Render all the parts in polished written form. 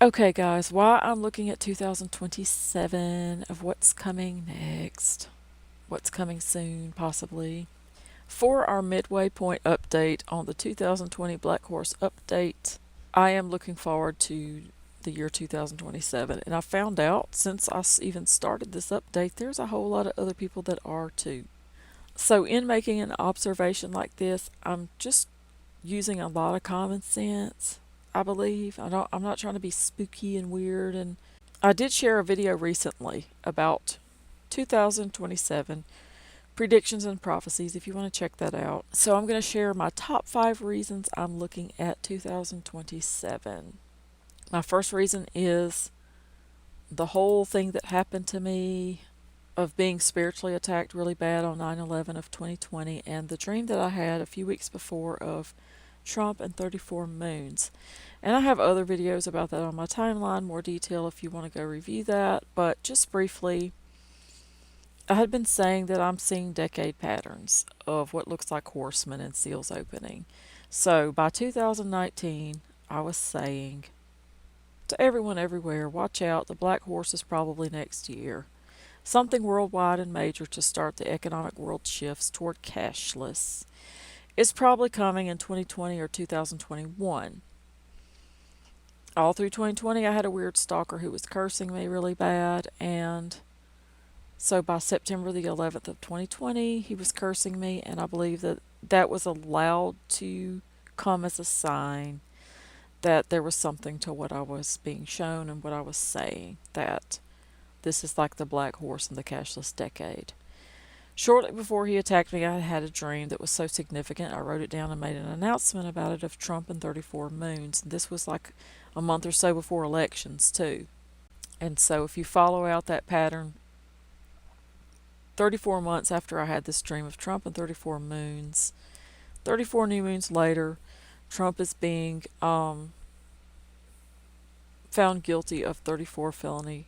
Okay, guys, why I'm looking at 2027 of what's coming next, what's coming soon, possibly. For our midway point update on the 2020 Black Horse update, I am looking forward to the year 2027. And I found out since even started this update, there's a whole lot of other people that are too. So, in making an observation like this, I'm just using a lot of common sense. I believe I'm not trying to be spooky and weird. And I did share a video recently about 2027 predictions and prophecies if you want to check that out. So I'm going to share my top 5 reasons I'm looking at 2027. My first reason is the whole thing that happened to me of being spiritually attacked really bad on 9/11 of 2020, and the dream that I had a few weeks before of Trump and 34 moons. And I have other videos about that on my timeline, more detail if you want to go review that. But just briefly, I had been saying that I'm seeing decade patterns of what looks like horsemen and seals opening. So by 2019, I was saying to everyone everywhere, watch out, the black horse is probably next year. Something worldwide and major to start the economic world shifts toward cashless. It's probably coming in 2020 or 2021. All through 2020, I had a weird stalker who was cursing me really bad, and so by September the 11th of 2020, he was cursing me, and I believe that that was allowed to come as a sign that there was something to what I was being shown and what I was saying, that this is like the black horse in the cashless decade. Shortly before he attacked me, I had a dream that was so significant, I wrote it down and made an announcement about it of Trump and 34 moons. And this was like a month or so before elections, too. And so if you follow out that pattern, 34 months after I had this dream of Trump and 34 moons, 34 new moons later, Trump is being found guilty of 34 felony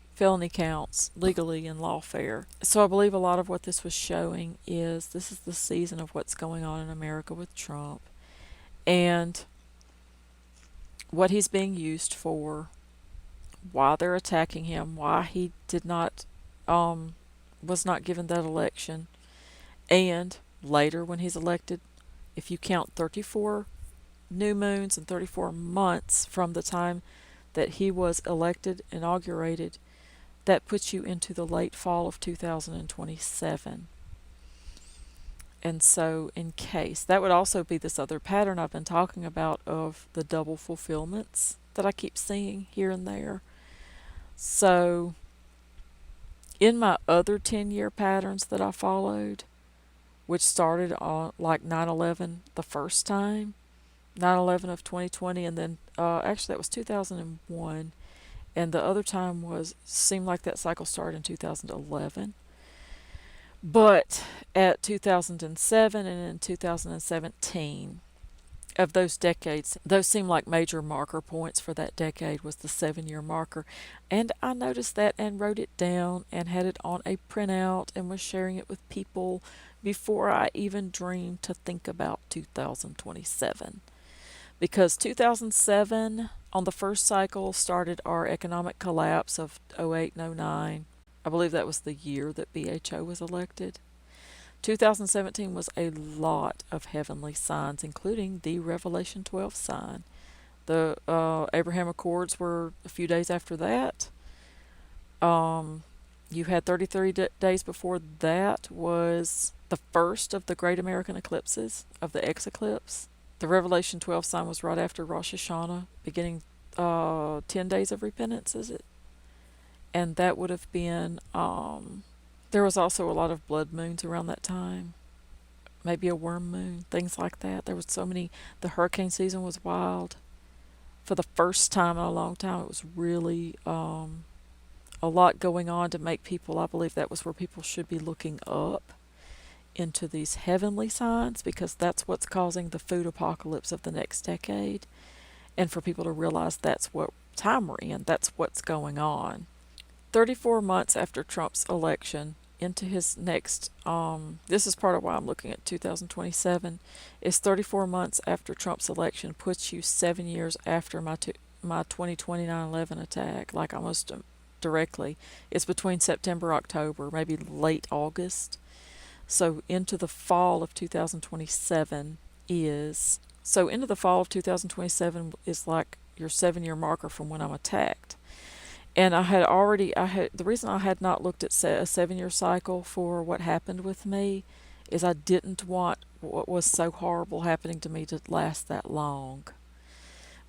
counts legally in lawfare. So I believe a lot of what this was showing is this is the season of what's going on in America with Trump and what he's being used for, why they're attacking him, why he did not was not given that election, and later when he's elected, if you count 34 new moons and 34 months from the time that he was elected, inaugurated, that puts you into the late fall of 2027. And so, in case, that would also be this other pattern I've been talking about of the double fulfillments that I keep seeing here and there. So, in my other 10-year patterns that I followed, which started on like 9/11 the first time, 9/11 of 2020, and then actually that was 2001, and the other time was seemed like that cycle started in 2011. But at 2007 and in 2017, of those decades, those seem like major marker points for that decade was the 7-year marker. And I noticed that and wrote it down and had it on a printout and was sharing it with people before I even dreamed to think about 2027. Because 2007, on the first cycle, started our economic collapse of '08 and '09. I believe that was the year that BHO was elected. 2017 was a lot of heavenly signs, including the Revelation 12 sign. The Abraham Accords were a few days after that. You had 33 days before that was the first of the great American eclipses, of the X-eclipse. The Revelation 12 sign was right after Rosh Hashanah, beginning 10 days of repentance, is it? And that would have been, there was also a lot of blood moons around that time. Maybe a worm moon, things like that. There was so many, the hurricane season was wild. For the first time in a long time, it was really a lot going on to make people, I believe that was where people should be looking up into these heavenly signs, because that's what's causing the food apocalypse of the next decade, and for people to realize that's what time we're in, that's what's going on. 34 months after Trump's election into his next, this is part of why I'm looking at 2027, is 34 months after Trump's election puts you 7 years after my my 2020 9/11 attack, like almost directly. It's between September, October, maybe late August. So into the fall of 2027 is into the fall of 2027 is like your 7 year marker from when I'm attacked. And I had the reason I had not looked at a 7 year cycle for what happened with me is I didn't want what was so horrible happening to me to last that long.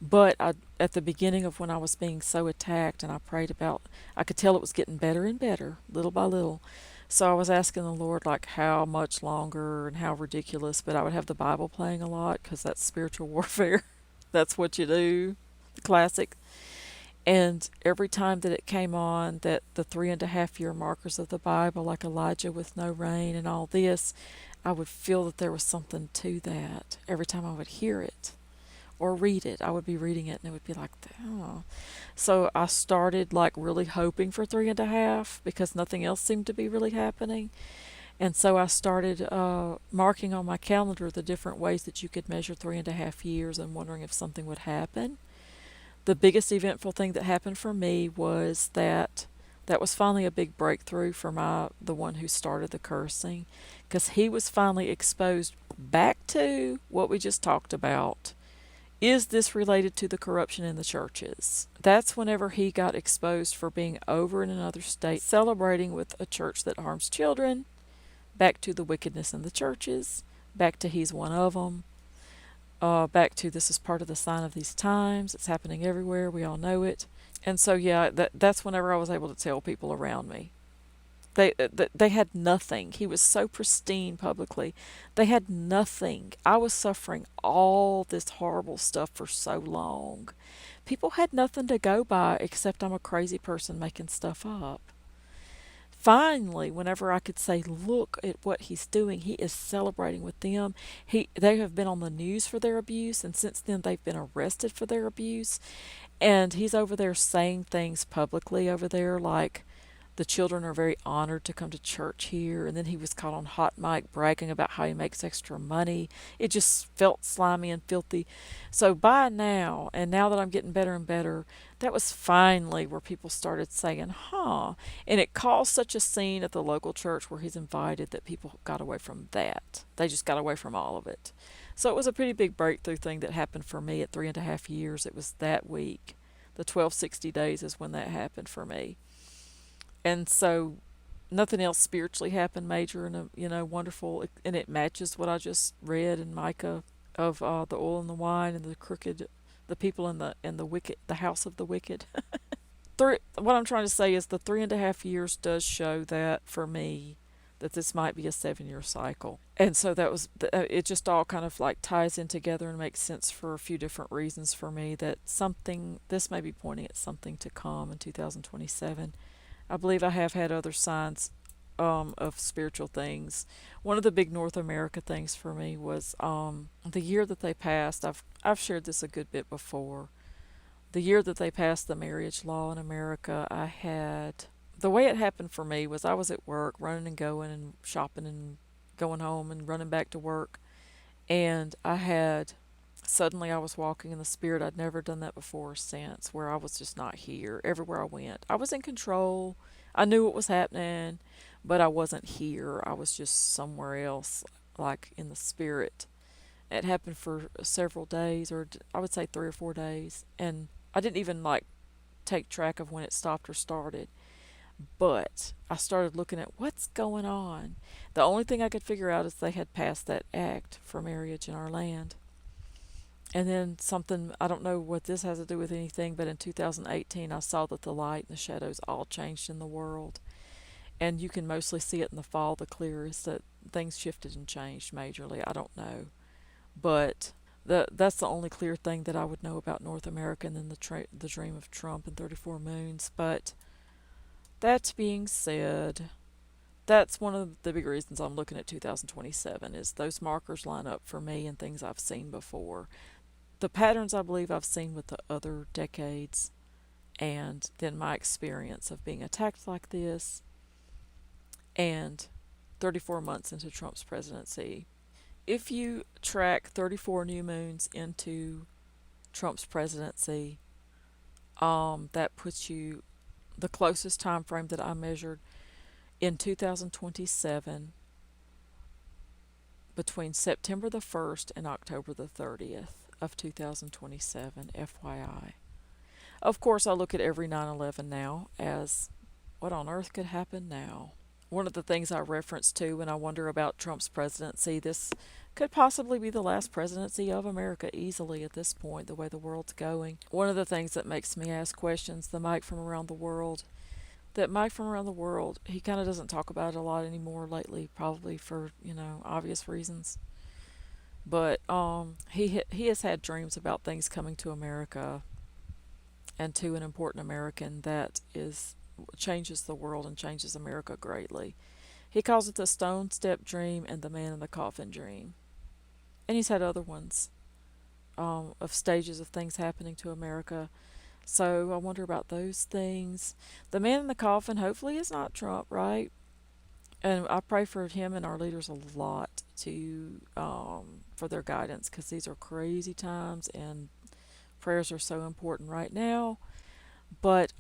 But at the beginning of when I was being so attacked, and I prayed about, I could tell it was getting better and better, little by little. So I was asking the Lord, like, how much longer and how ridiculous. But I would have the Bible playing a lot because that's spiritual warfare. That's what you do, the classic. And every time that it came on, that the 3.5 year markers of the Bible, like Elijah with no rain and all this, I would feel that there was something to that every time I would hear it or read it. I would be reading it and it would be like, oh. So I started like really hoping for 3.5 because nothing else seemed to be really happening. And so I started marking on my calendar the different ways that you could measure 3.5 years and wondering if something would happen. The biggest eventful thing that happened for me was that was finally a big breakthrough for the one who started the cursing, because he was finally exposed back to what we just talked about. Is this related to the corruption in the churches? That's whenever he got exposed for being over in another state, celebrating with a church that harms children, back to the wickedness in the churches, back to he's one of them, back to this is part of the sign of these times. It's happening everywhere. We all know it. And so, yeah, that's whenever I was able to tell people around me. They had nothing. He was so pristine publicly. They had nothing. I was suffering all this horrible stuff for so long. People had nothing to go by except I'm a crazy person making stuff up. Finally, whenever I could say, look at what he's doing, he is celebrating with them. They have been on the news for their abuse, and since then they've been arrested for their abuse. And he's over there saying things publicly over there like, the children are very honored to come to church here. And then he was caught on hot mic bragging about how he makes extra money. It just felt slimy and filthy. So by now, and now that I'm getting better and better, that was finally where people started saying, huh. And it caused such a scene at the local church where he's invited that people got away from that. They just got away from all of it. So it was a pretty big breakthrough thing that happened for me at 3.5 years. It was that week. The 1260 days is when that happened for me. And so nothing else spiritually happened major and wonderful, and it matches what I just read in Micah of the oil and the wine and the crooked, the people and the wicked, the house of the wicked. What I'm trying to say is the 3.5 years does show that for me that this might be a 7 year cycle. And so that was it. Just all kind of like ties in together and makes sense for a few different reasons for me, that this may be pointing at something to come in 2027. I believe I have had other signs of spiritual things. One of the big North America things for me was the year that they passed. I've shared this a good bit before. The year that they passed the marriage law in America, the way it happened for me was I was at work, running and going and shopping and going home and running back to work, and suddenly I was walking in the spirit. I'd never done that before or since, where I was just not here. Everywhere I went, I was in control. I knew what was happening, but I wasn't here. I was just somewhere else, like in the spirit. It happened for several days, or I would say 3 or 4 days, and I didn't even like take track of when it stopped or started. But I started looking at what's going on. The only thing I could figure out is they had passed that act for marriage in our land. And then something, I don't know what this has to do with anything, but in 2018 I saw that the light and the shadows all changed in the world. And you can mostly see it in the fall the clearest, that things shifted and changed majorly. I don't know. But that's the only clear thing that I would know about North America, and then the dream of Trump and 34 moons. But that being said, that's one of the big reasons I'm looking at 2027 is those markers line up for me and things I've seen before. The patterns I believe I've seen with the other decades, and then my experience of being attacked like this, and 34 months into Trump's presidency. If you track 34 new moons into Trump's presidency, That puts you the closest time frame that I measured in 2027 between September the 1st and October the 30th of 2027, FYI. Of course, I look at every 9/11 now as what on earth could happen now? One of the things I reference to when I wonder about Trump's presidency, this could possibly be the last presidency of America easily at this point, the way the world's going. One of the things that makes me ask questions, the Mike from around the world, that Mike from around the world, he kind of doesn't talk about it a lot anymore lately, probably for, obvious reasons. But he has had dreams about things coming to America and to an important American that is changes the world and changes America greatly. He calls it the Stone Step Dream and the Man in the Coffin Dream. And he's had other ones of stages of things happening to America. So I wonder about those things. The Man in the Coffin hopefully is not Trump, right? And I pray for him and our leaders a lot to for their guidance, because these are crazy times and prayers are so important right now. But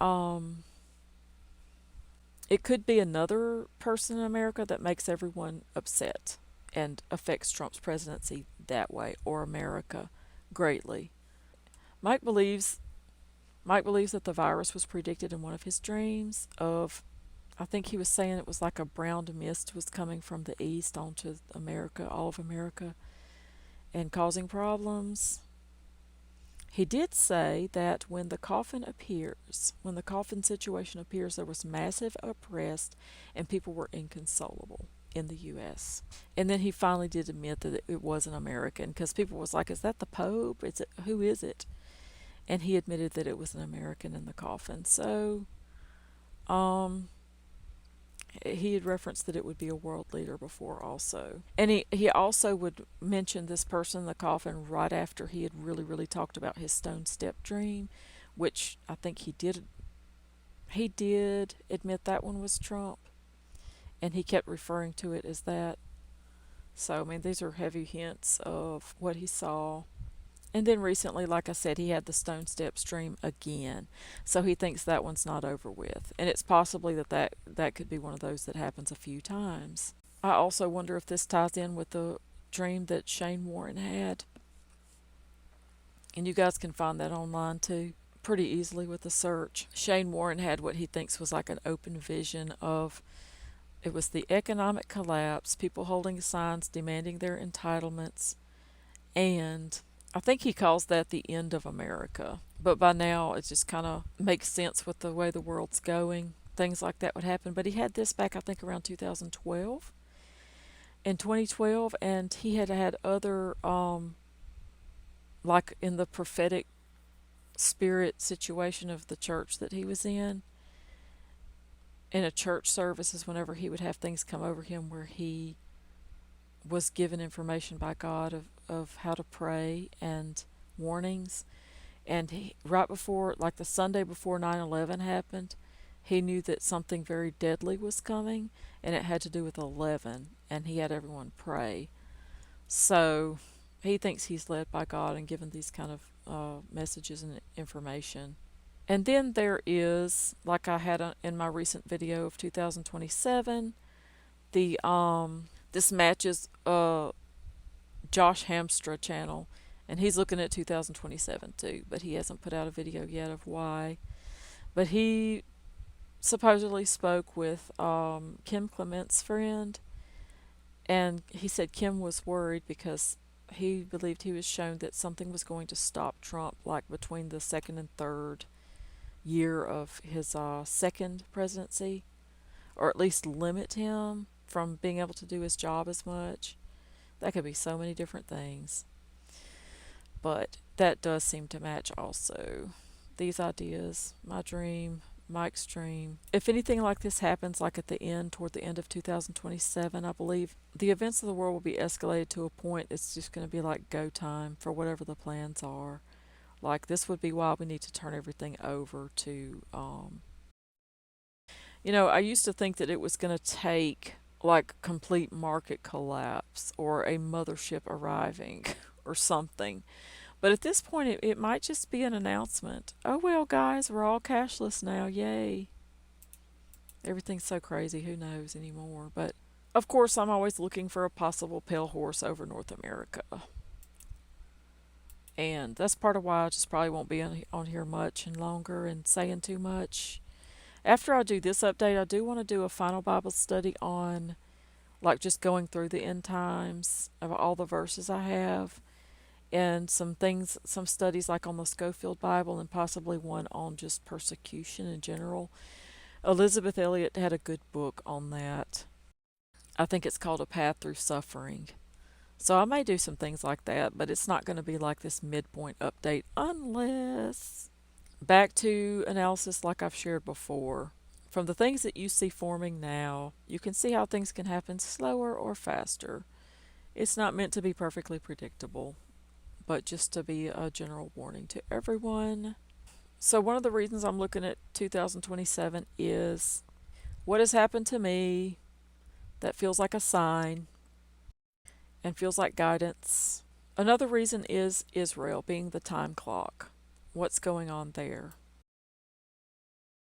it could be another person in America that makes everyone upset and affects Trump's presidency that way, or America greatly. Mike believes Mike believes that the virus was predicted in one of his dreams of, I think he was saying it was like a brown mist was coming from the east onto America, all of America, and causing problems. He did say that when the coffin situation appears, there was massive unrest and people were inconsolable in the U.S. And then he finally did admit that it was an American, because people was like, "Is that the Pope? Who is it?" And he admitted that it was an American in the coffin. So, um, he had referenced that it would be a world leader before also. And he also would mention this person in the coffin right after he had really, really talked about his stone step dream, which I think he did admit that one was Trump. And he kept referring to it as that. So, I mean, these are heavy hints of what he saw. And then recently, like I said, he had the Stone Steps dream again. So he thinks that one's not over with. And it's possibly that could be one of those that happens a few times. I also wonder if this ties in with the dream that Shane Warren had. And you guys can find that online too, pretty easily with a search. Shane Warren had what he thinks was like an open vision of, it was the economic collapse, people holding signs demanding their entitlements, and I think he calls that the end of America. But by now, it just kind of makes sense with the way the world's going. Things like that would happen. But he had this back, I think, around 2012. In 2012, and he had other, like in the prophetic spirit situation of the church that he was in a church services, whenever he would have things come over him where he was given information by God of how to pray and warnings. And right before, like the Sunday before 9/11 happened, he knew that something very deadly was coming, and it had to do with 11, and he had everyone pray. So he thinks he's led by God and given these kind of messages and information. And then there is, like I had in my recent video of 2027, the this matches Josh Hamstra channel, and he's looking at 2027 too, but he hasn't put out a video yet of why. But he supposedly spoke with Kim Clement's friend, and he said Kim was worried because he believed he was shown that something was going to stop Trump, like between the second and third year of his second presidency, or at least limit him from being able to do his job as much. That could be so many different things. But that does seem to match also. These ideas, my dream, Mike's dream. If anything like this happens, like at the end, toward the end of 2027, I believe the events of the world will be escalated to a point it's just going to be like go time for whatever the plans are. Like, this would be why we need to turn everything over to, I used to think that it was going to take like complete market collapse or a mothership arriving or something. But at this point, it might just be an announcement. Oh, well, guys, we're all cashless now. Yay. Everything's so crazy. Who knows anymore? But of course, I'm always looking for a possible pale horse over North America. And that's part of why I just probably won't be on here much and longer and saying too much. After I do this update, I do want to do a final Bible study on, like, just going through the end times of all the verses I have, and some things, some studies like on the Schofield Bible, and possibly one on just persecution in general. Elizabeth Elliot had a good book on that. I think it's called A Path Through Suffering. So I may do some things like that, but it's not going to be like this midpoint update unless. Back to analysis like I've shared before. From the things that you see forming now, you can see how things can happen slower or faster. It's not meant to be perfectly predictable, but just to be a general warning to everyone. So, one of the reasons I'm looking at 2027 is what has happened to me that feels like a sign and feels like guidance. Another reason is Israel being the time clock. What's going on there?